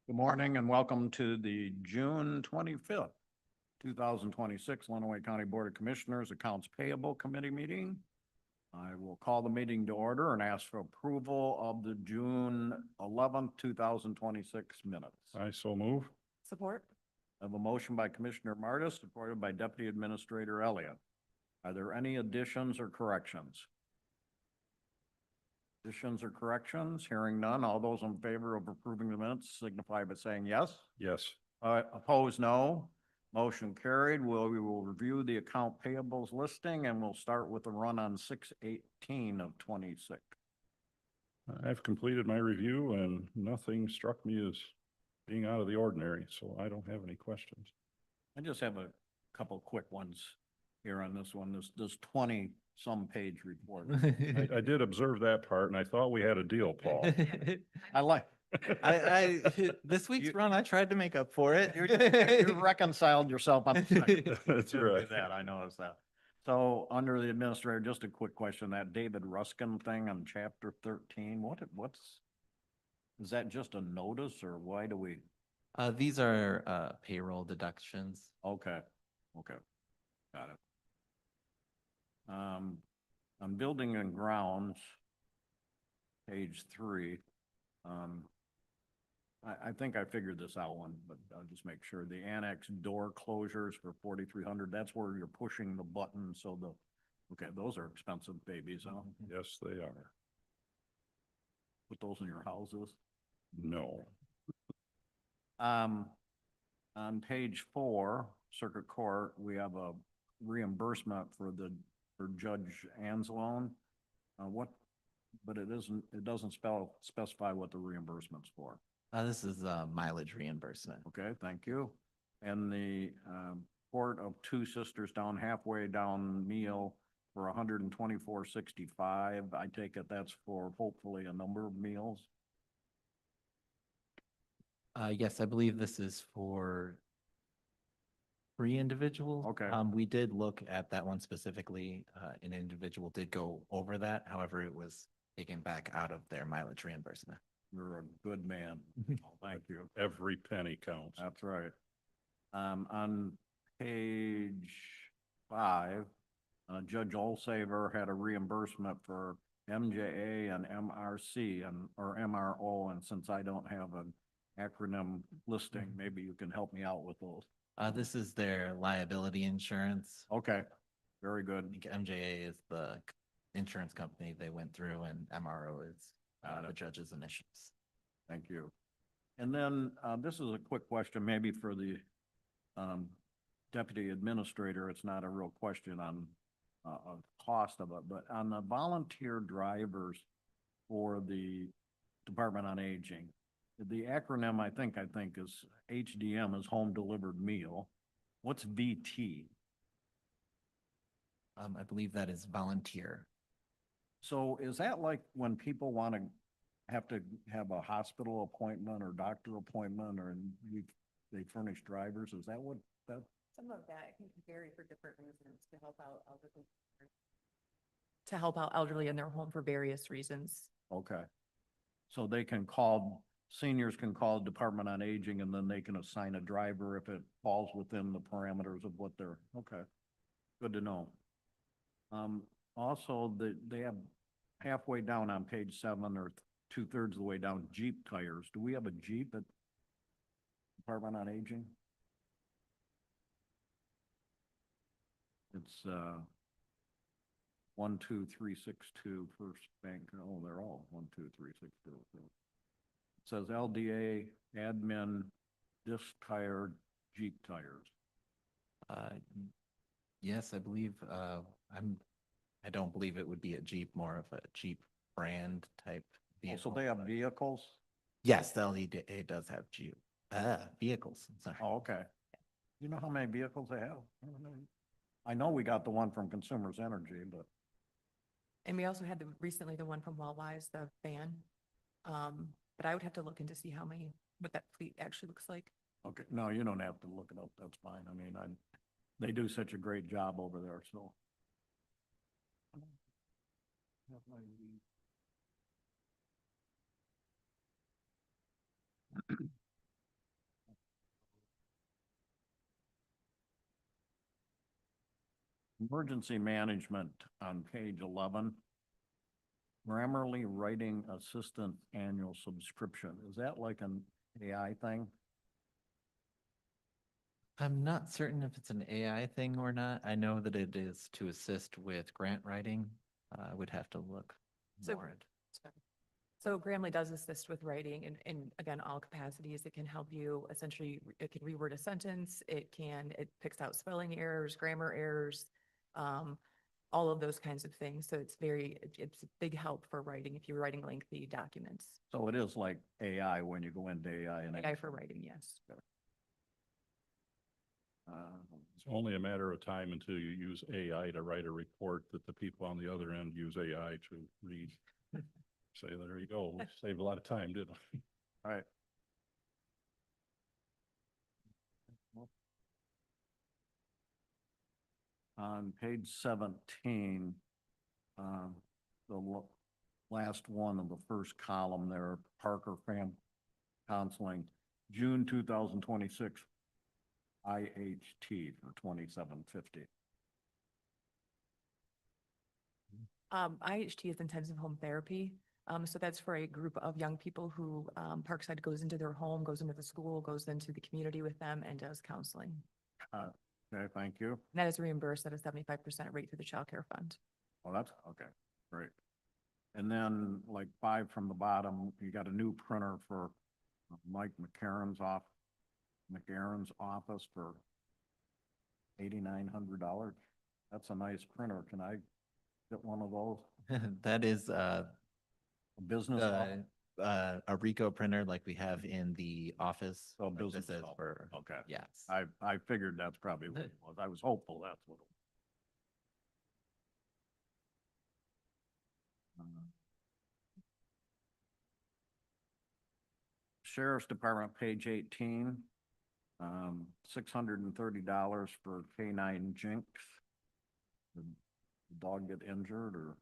Good morning and welcome to the June 25th, 2026 Lenawee County Board of Commissioners Accounts Payable Committee meeting. I will call the meeting to order and ask for approval of the June 11th, 2026 minutes. I so move. Support. I have a motion by Commissioner Martis, supported by Deputy Administrator Elliott. Are there any additions or corrections? Additions or corrections? Hearing none. All those in favor of approving the minutes signify by saying yes. Yes. Opposed, no. Motion carried. We will review the account payables listing and we'll start with the run on 6/18 of 26. I've completed my review and nothing struck me as being out of the ordinary, so I don't have any questions. I just have a couple quick ones here on this one. This 20-some page report. I did observe that part and I thought we had a deal, Paul. I like. This week's run, I tried to make up for it. You reconciled yourself on the second. That's Did right. that, I noticed that. So under the administrator, just a quick question, that David Ruskin thing on chapter 13, is that just a notice or why do we? These are payroll deductions. Okay, got it. On building and grounds, page 3, I think I figured this out one, but I'll just make sure. The annex door closures for 4,300, that's where you're pushing the button, so okay, those are expensive babies, huh? Yes, they are. Put those in your houses. No. On page 4, Circuit Court, we have a reimbursement for Judge Anzalone. But it doesn't specify what the reimbursement's for. This is mileage reimbursement. Okay, thank you. And the Port of Two Sisters down halfway down meal for $124.65. I take it that's for hopefully a number of meals. Yes, I believe this is for 3 individuals. Okay. We did look at that one specifically. An individual did go over that. However, it was taken back out of their mileage reimbursement. You're a good man. Oh, thank you. Every penny counts. That's right. On page 5, Judge Olsaver had a reimbursement for MJA and MRC or MRO, and since I don't have an acronym listing, maybe you can help me out with those. This is their liability insurance. Okay, very I good. think MJA is the insurance company they went through, and MRO is the judge's initials. Thank you. And then this is a quick question, maybe for the deputy administrator. It's not a real question on cost of it, but on the volunteer drivers for the Department on Aging, the acronym I think is HDM is home delivered meal. What's VT? I believe that is volunteer. So is that like when people want to have a hospital appointment or doctor appointment, or they furnish drivers? Is that what that? Some of that can vary for different reasons to help out elderly. To help out elderly in their home for various reasons. Okay. So seniors can call the Department on Aging and then they can assign a driver if it falls within the parameters of what they're, okay. Good to know. Also, they have halfway down on page 7 or 2/3 of the way down, Jeep tires. Do we have a Jeep at Department on Aging? It's 12362 First Bank. Oh, they're all 12362. It says LDA admin disc tire Jeep tires. Yes, I believe I don't believe it would be a Jeep, more of a Jeep brand type vehicle. So they have vehicles? Yes, the LEDA does have Jeep vehicles. Sorry. Oh, okay. You know how many vehicles they have? I know we got the one from Consumers Energy, but And we also had recently the one from Wellwise, the van. But I would have to look in to see what that fleet actually looks like. okay. No, you don't have to look it up. That's fine. I mean, they do such a great job over there, so. Emergency management on page 11. Grammarly Writing Assistant Annual Subscription. Is that like an AI thing? I'm not certain if it's an AI thing or not. I know that it is to assist with grant writing. I would have to look So- more into. So Grammarly does assist with writing in again, all capacities. It can help you essentially, it can reword a sentence. It picks out spelling errors, grammar errors, all of those kinds of things. So it's a big help for writing if you're writing lengthy documents. So it is like AI when you go into AI and. AI for writing, yes. It's only a matter of time until you use AI to write a report that the people on the other end use AI to read. Say, there you go. We saved a lot of time, didn't we? All right. On page 17, the last one of the first column there, Parker Counseling, June 2026, IHT for 2750. IHT is intensive home therapy. So that's for a group of young people who, Parkside goes into their home, goes into the school, goes into the community with them and does counseling. Okay, thank you. And that is reimbursed at a 75% rate through the child care fund. Oh, that's, okay, great. And then like 5 from the bottom, you got a new printer for Mike McCarron's office for $8,900. That's a nice printer. Can I get one of those? That is A business office? a Ricoh printer like we have in the office. Oh, Like business this is office. for, Okay. yes. I figured that's probably what it was. I was hopeful that's what it was. Sheriff's Department, page 18, $630 for K9 Jinx. Did the dog get injured or?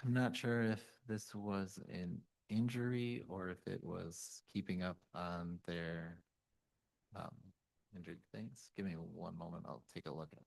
I'm not sure if this was an injury or if it was keeping up on their injured things. Give me one moment. I'll take a look at it.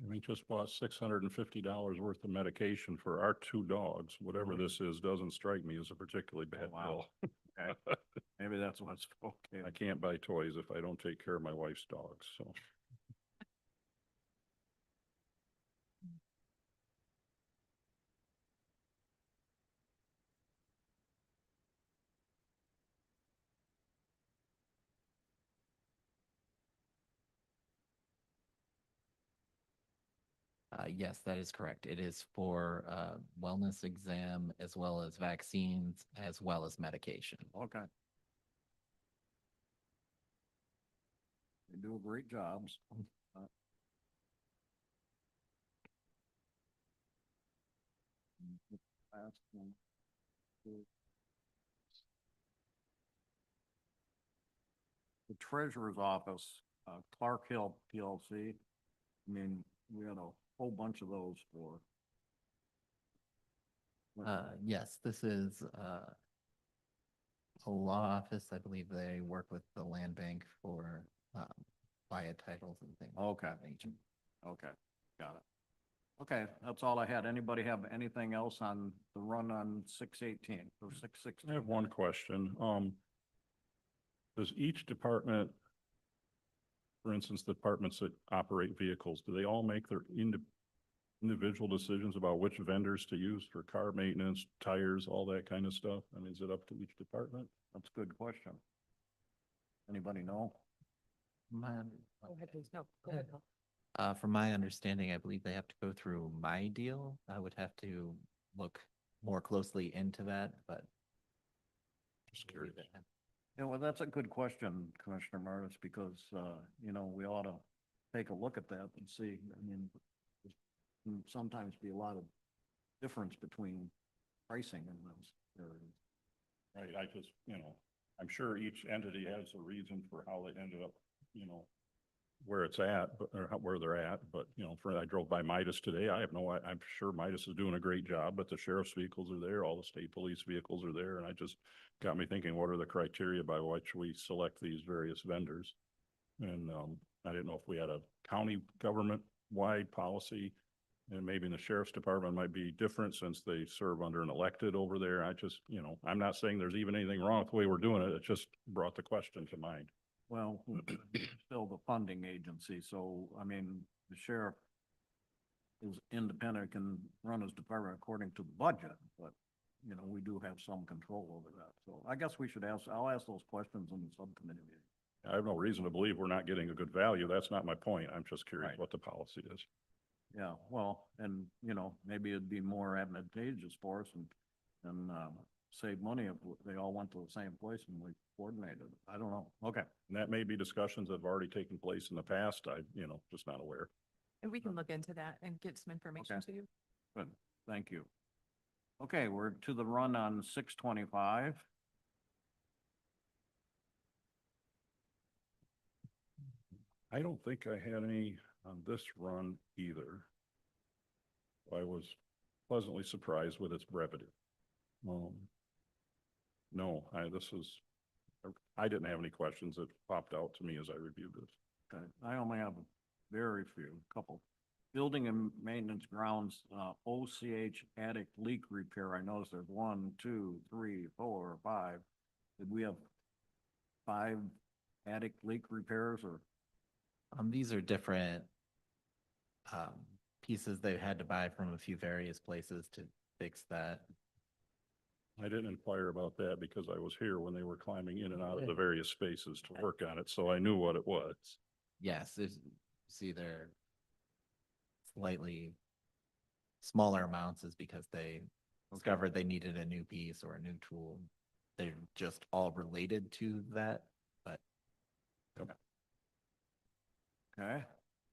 We just bought $650 worth of medication for our 2 dogs. Whatever Really? this is, doesn't strike me as a particularly bad wow. bill. Okay. Maybe that's what's okay. I can't buy toys if I don't take care of my wife's dogs, so. Yes, that is correct. It is for wellness exam as well as vaccines as well as medication. Okay. They do a great job. Last one. The treasurer's office, Clark Hill PLC. I mean, we had a whole bunch of those for. Yes, this is a law office. I believe they work with the land bank for via titles and things. of Okay, that nature. okay, got it. Okay, that's all I had. Anybody have anything else on the run on 618 or 616? I have one question. Does each department, for instance, the departments that operate vehicles, do they all make their individual decisions about which vendors to use for car maintenance, tires, all that kind of stuff? I mean, is it up to each department? That's a good question. Anybody know? Go ahead, please. No, go ahead. From my understanding, I believe they have to go through My Deal. I would have to look more closely into that, but. Just curious. Yeah, well, that's a good question, Commissioner Martis, because, you know, we ought to take a look at that and see. I mean, there can sometimes be a lot of difference between pricing in those areas. Right, I just, I'm sure each entity has a reason for how they ended up, where it's at, but, or where they're at, but, I drove by Midas today. I'm sure Midas is doing a great job, but the sheriff's vehicles are there, all the state police vehicles are there, and I just got me thinking, what are the criteria by which we select these various vendors? And, I didn't know if we had a county government-wide policy. And maybe in the sheriff's department might be different since they serve under an elected over there. I just, I'm not saying there's even anything wrong with the way we're doing it. It just brought the question to mind. Well, we're still the funding agency, so, I mean, the sheriff is independent, can run his department according to the budget, but, we do have some control over that. So I guess we should I'll ask those questions in the subcommittee meeting. I have no reason to believe we're not getting a good value. That's not my point. I'm just curious Right. what the policy is. Yeah, well, and, maybe it'd be more advantageous for us and save money if they all went to the same place and we coordinated. I don't know. Okay. And that may be discussions that have already taken place in the past. Just not aware. And we can look into that and get some information Okay. to you. Good, thank you. Okay, we're to the run on 625. I don't think I had any on this run either. I was pleasantly surprised with its brevity. No, I didn't have any questions that popped out to me as I reviewed this. Okay, I only have a very few, couple. Building and maintenance grounds, OCH attic leak repair. I noticed there's 1, 2, 3, 4, 5. Did we have 5 attic leak repairs or? These are different pieces they had to buy from a few various places to fix that. I didn't inquire about that because I was here when they were climbing in and out of the various spaces to work on it, so I knew what it was. Yes, see, they're slightly smaller amounts is because they discovered they needed a new piece or a new tool. They're just all related to that, but Okay,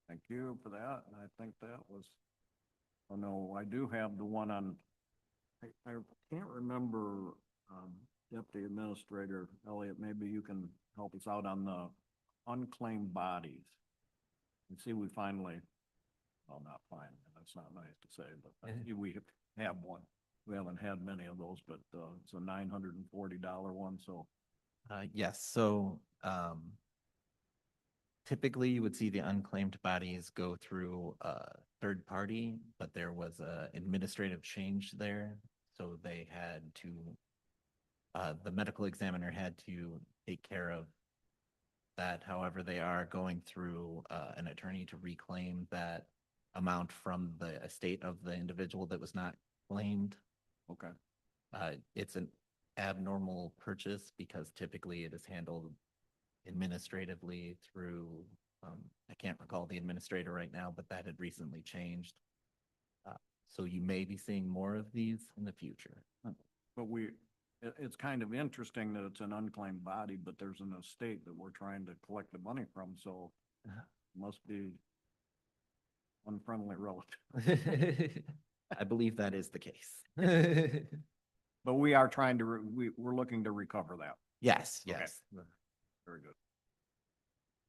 thank you for that. And I think that was, oh no, I do have the one on, I can't remember, Deputy Administrator Elliott, maybe you can help us out on the unclaimed bodies. You see, we finally, well, not finally, that's not nice to say, but we have one. We haven't had many of those, but, it's a $940 one, so. yes, so typically you would see the unclaimed bodies go through a third party, but there was a administrative change there. So they had to, the medical examiner had to take care of that. However, they are going through an attorney to reclaim that amount from the estate of the individual that was not claimed. Okay, It's an abnormal purchase because typically it is handled administratively through, I can't recall the administrator right now, but that had recently changed. So you may be seeing more of these in the future. but it's kind of interesting that it's an unclaimed body, but there's an estate that we're trying to collect the money from, so must be unfriendly relative. I believe that is the case. But we are trying to, we're looking to recover that. Yes, Okay. yes. Very good.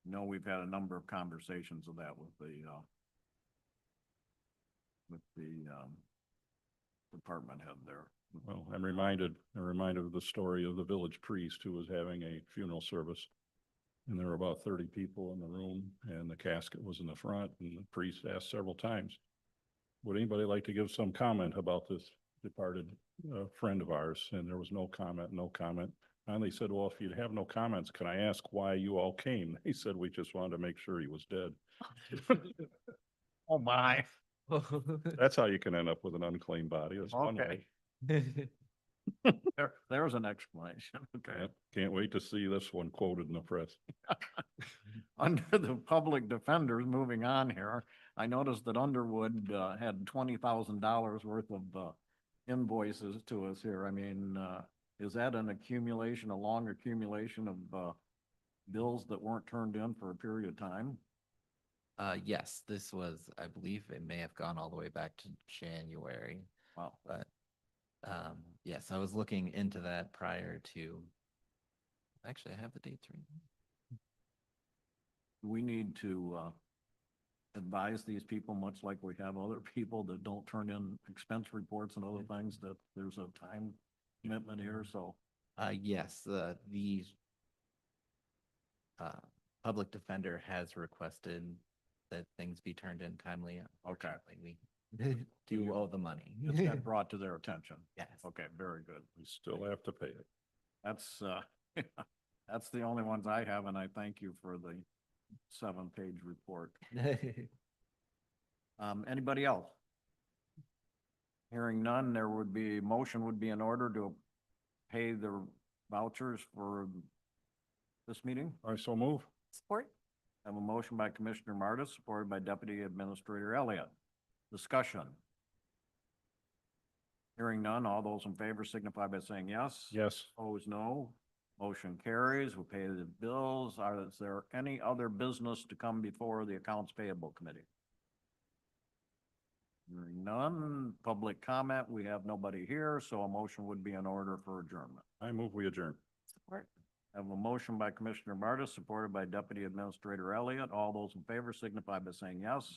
No, we've had a number of conversations of that with the department head there. Well, I'm reminded of the story of the village priest who was having a funeral service. And there were about 30 people in the room and the casket was in the front and the priest asked several times, would anybody like to give some comment about this departed friend of ours? And there was no comment, no comment. Finally said, well, if you'd have no comments, can I ask why you all came? He said, we just wanted to make sure he was dead. Oh, my. That's how you can end up with an unclaimed body. That's one way. There's an explanation. Okay. Yep. Can't wait to see this one quoted in the press. Under the public defenders, moving on here, I noticed that Underwood had $20,000 worth of invoices to us here. I mean, is that an accumulation, a long accumulation of bills that weren't turned in for a period of time? Yes, this was, I believe it may have gone all the way back to January, Wow. but yes, I was looking into that prior to, actually, I have the dates right now. We need to advise these people, much like we have other people that don't turn in expense reports and other things, that there's a time commitment here, so. Yes, public defender has requested that things be turned in timely. Okay. Unfortunately, we do owe the money. It's been brought to their attention. Yes. Okay, very good. We still have to pay it. That's, that's the only ones I have, and I thank you for the 7-page report. Anybody else? Hearing none, there would be, motion would be in order to pay the vouchers for this meeting. I so move. Support? I have a motion by Commissioner Martis, supported by Deputy Administrator Elliott. Discussion. Hearing none, all those in favor signify by saying yes. Yes. Opposed, no. Motion carries. We'll pay the bills. Is there any other business to come before the Accounts Payable Committee? Hearing none. Public comment. We have nobody here, so a motion would be in order for adjournment. I move we adjourn. Support? I have a motion by Commissioner Martis, supported by Deputy Administrator Elliott. All those in favor signify by saying yes.